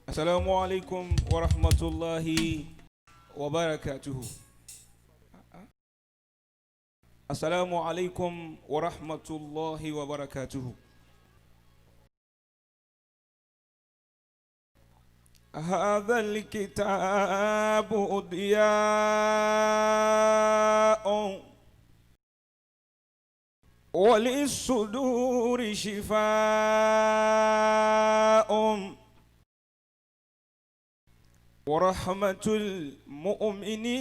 السلام عليكم ورحمة الله وبركاته. السلام عليكم ورحمة الله وبركاته. هذا الكتاب ضياء وللصدور شفاء ورحمة المؤمنين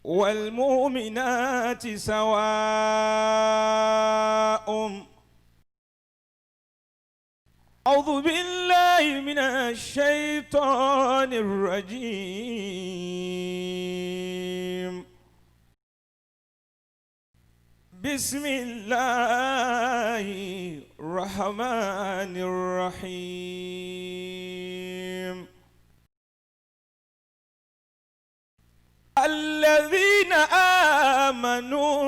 والمؤمنات سواء. أعوذ بالله من الشيطان الرجيم. بسم الله الرحمن الرحيم. الذين آمنوا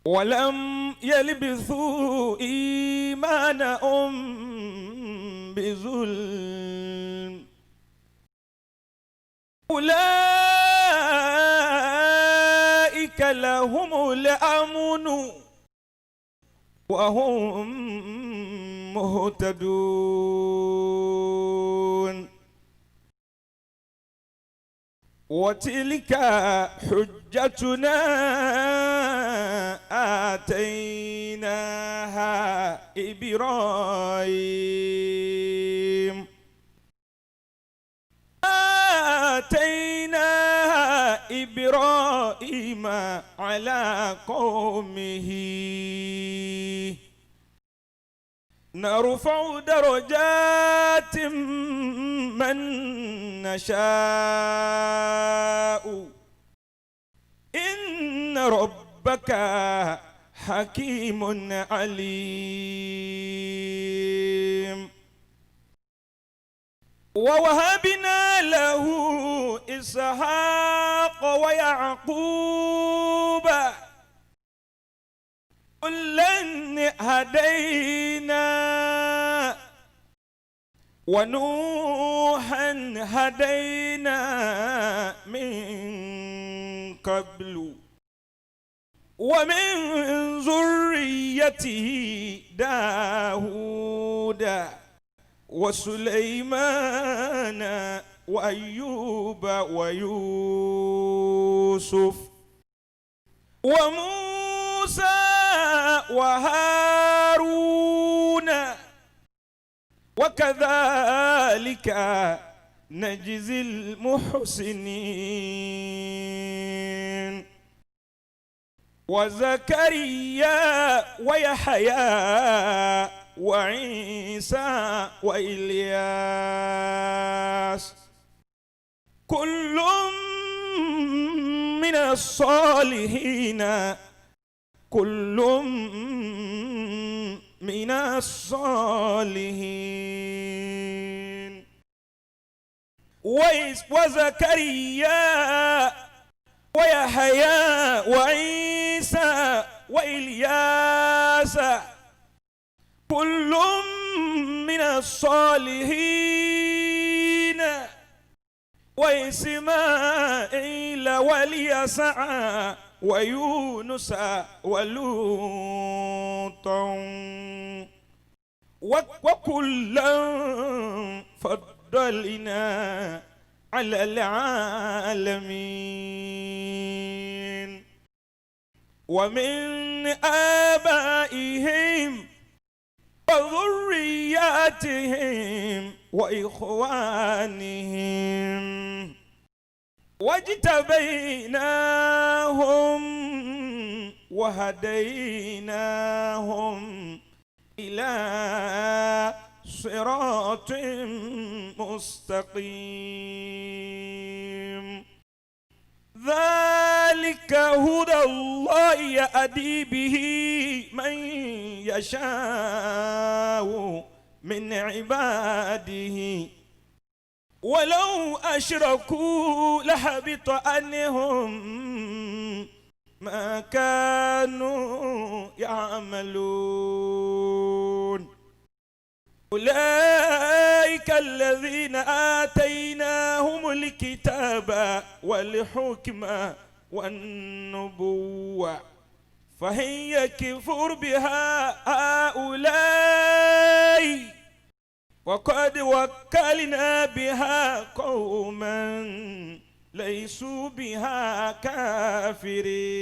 ولم يلبثوا إيمانهم بظلم أولئك لهم الأمن وهم مهتدون. وتلك حجتنا آتيناها إبراهيم على قومه نرفع درجات من نشاء إن ربك حكيم عليم. ووهبنا له إسحاق ويعقوب كلا هدينا ونوحا هدينا من قبل ومن ذريته داود وسليمان وأيوب ويوسف وموسى وهارون وكذلك نجزي المحسنين. وزكريا ويحيى وعيسى وإلياس كل من الصالحين من الصالحين. وزكريا ويحيى وعيسى وإلياس كل من الصالحين وإسماعيل واليسع ويونس ولوطا وكلا فضلنا على العالمين. ومن آبائهم وذرياتهم وإخوانهم واجتبيناهم وهديناهم إلى صراط مستقيم. ذلك هدى الله يهدي به من يشاء من عباده ولو أشركوا لحبط عنهم ما كانوا يعملون أولئك الذين آتيناهم الكتاب والحكم والنبوة فإن يكفر بها هؤلاء وقد وكلنا بها قوما ليسوا بها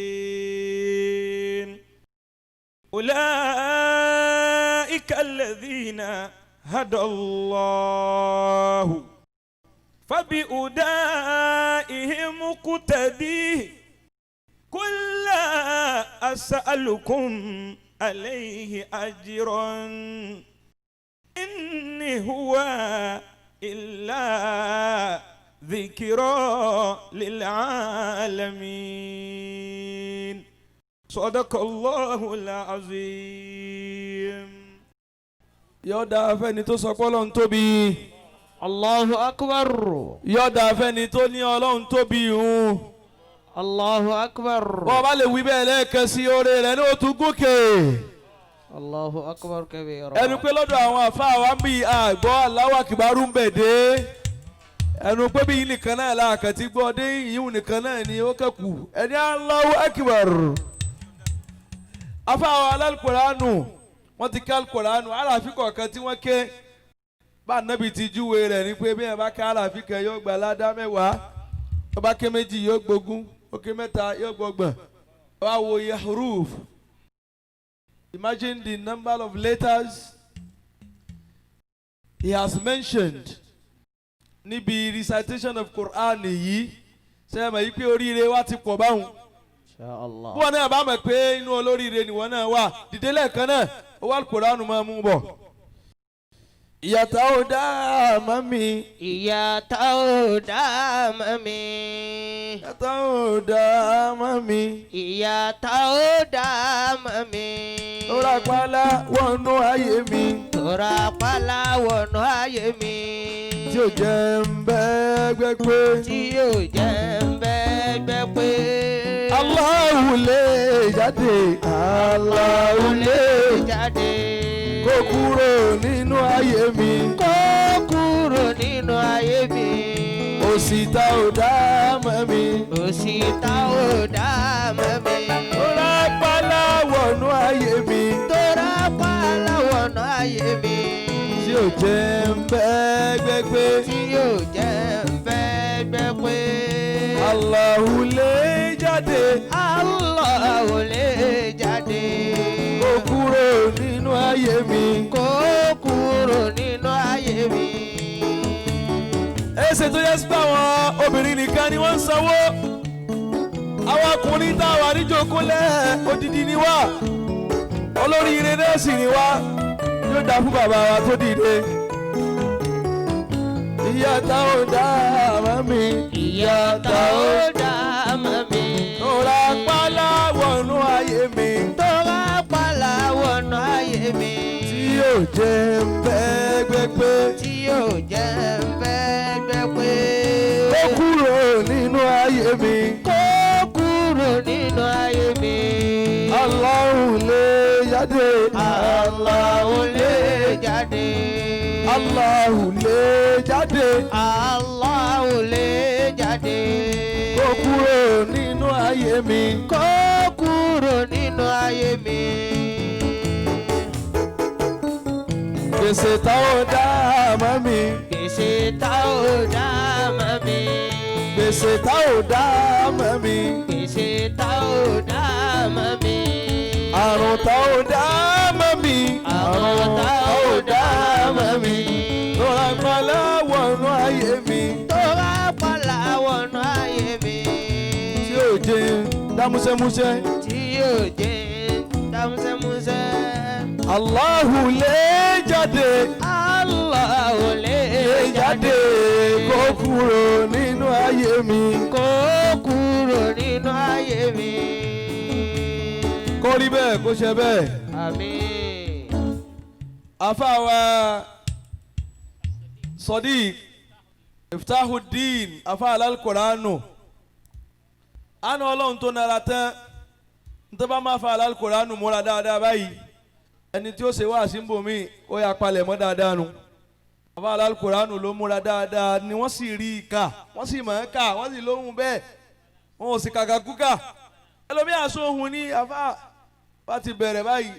كافرين أولئك الذين هدى الله فبهدائهم مقتديه قل لا أسألكم عليه أجرا إن هو إلا ذكرى للعالمين صدق الله العظيم. Yọ̀dà afẹ́ni tó sọ pé Ọlọ́run tóbi. Allahu akbar. Yọ̀dà afẹ́ni tó ní Ọlọ́run tóbi òun. Allahu akbar. Bọ́ bá lè wí bẹ́ẹ̀ lẹ́ẹ̀kan sí oore rẹ̀ ní o tún gòkè. Allahu akbar kabira. Ẹnu pé lọ́dọ̀ àwọn àfáà wa ń bí àgbọ̀ Allahu akbar ń bẹ̀ dé. Ẹnu pé bí yìí nìkan náà la àkàtì gbọ́ dé ìyún nìkan náà ni ó kẹ́kù. Ẹni Allahu akbar. Àfáà wa Al-Qur'anu wọ́n ti ká Al-Qur'anu àràfin kọ̀ọ̀kan tí wọ́n ké. Bá Nábì ti júwe rẹ̀ ní pé bí ẹ bá ká àràfin kan yóò gba ládá mẹ́wàá. Ó bá ké méjì yóò gbógún. Ó ké mẹ́ta yóò gbọgbọ̀n. Wá wo iye huruf. Imagine the number of letters he has mentioned. Níbi recitation of Quran yìí ṣe mọ̀ yí pé oríire wa ti pọ̀ báwọn. Inshallah. Bí wọn náà bá mọ̀ pé inú olóríire ni wọn náà wà dìde lẹ́ẹ̀kan náà ó wá Quran máa mú bọ̀. Ìyàtọ̀ ò dá mami. Ìyàtọ̀ ò dá mami. Ìyàtọ̀ ò dá mami. Ìyàtọ̀ ò dá mami. Tóra pálá wọnú ayé mi. Tóra pálá wọnú ayé mi. Tí ò jẹ́ ń bẹ́ gbẹ́gbẹ́. Tí yóò jẹ́ ń bẹ́ gbẹ́gbẹ́. Allahu lè jáde. Allahu lè jáde. Kó kúrò nínú ayé mi. Kó kúrò nínú ayé mi. Òṣì tá ò dá mọ́ mi. Òṣì tá ò dá mọ́ mi. Tóra pálá wọnú ayé mi. Tóra pálá wọnú ayé mi. Tí ò jẹ́ ń bẹ́ gbẹ́gbẹ́. Tí yóò jẹ́ ń bẹ́ gbẹ́gbẹ́. Allahu lè jáde. Allahu lè jáde. Kó kúrò nínú ayé mi. Kó kúrò nínú ayé mi. Èsè tó yẹ sí pé àwọn obìnrin nìkan ni wọ́n ń sanwó. Àwọn ọkùnrin tá a wà níjókòólẹ̀ odidi ni wá. Olóríire náà sì ni wá. Yóò dá fún bàbá wa tó dìde. Ìyàtọ̀ ò dá mami. Ìyàtọ̀ ò dá mami. Tóra pálá wọnú ayé mi. Tóra pálá wọnú ayé mi. Tí yóò jẹ́ ń bẹ́ gbẹ́gbẹ́. Tí yóò jẹ́ ń bẹ́ gbẹ́gbẹ́. Kó kúrò nínú ayé mi. Kó kúrò nínú ayé mi. Allahu lè jáde. Allahu lè jáde. Allahu lè jáde. Allahu lè jáde. Kó kúrò nínú ayé mi. Kó kúrò nínú ayé mi. Gbèsè tá ò dá mọ́ mi. Gbèsè tá ò dá mọ́ mi. Gbèsè tá ò dá mọ́ mi. Gbèsè tá ò dá mọ́ mi. Àrùn tá ò dá mọ́ mi. Àrùn tá ò dá mọ́ mi. Tóra pálá wọnú ayé mi. Tóra pálá wọnú ayé mi. Tí ò jẹ́ dámúsẹ́músẹ́. Tí yóò jẹ́ dámúsẹ́músẹ́. Allahu lè jáde. Allahu lè jáde. Kó kúrò nínú ayé mi. Kó kúrò nínú ayé mi. Kó rí bẹ́ẹ̀ kó ṣe bẹ́ẹ̀. Àmín. Afáwa Sadiq Iftahuddin afá Al-Qur'anu. Àná Ọlọ́run tó nara tán nítorí bá máa fa Al-Qur'anu múra dáadáa báyìí ẹni tí ó ṣe wá sí ibòmí ó yà palẹ̀ mọ́ dáadáa nu. àfa Al-Qur'anu ló múra dáadáa ni wọ́n sì rí i kà wọ́n sì mọ̀ ẹ́ kà wọ́n sì lóhùn bẹ́ẹ̀ wọn ò sì kàkà kúkà ẹlòmíà sóhun ní àfa bá ti bẹ̀rẹ̀ báyìí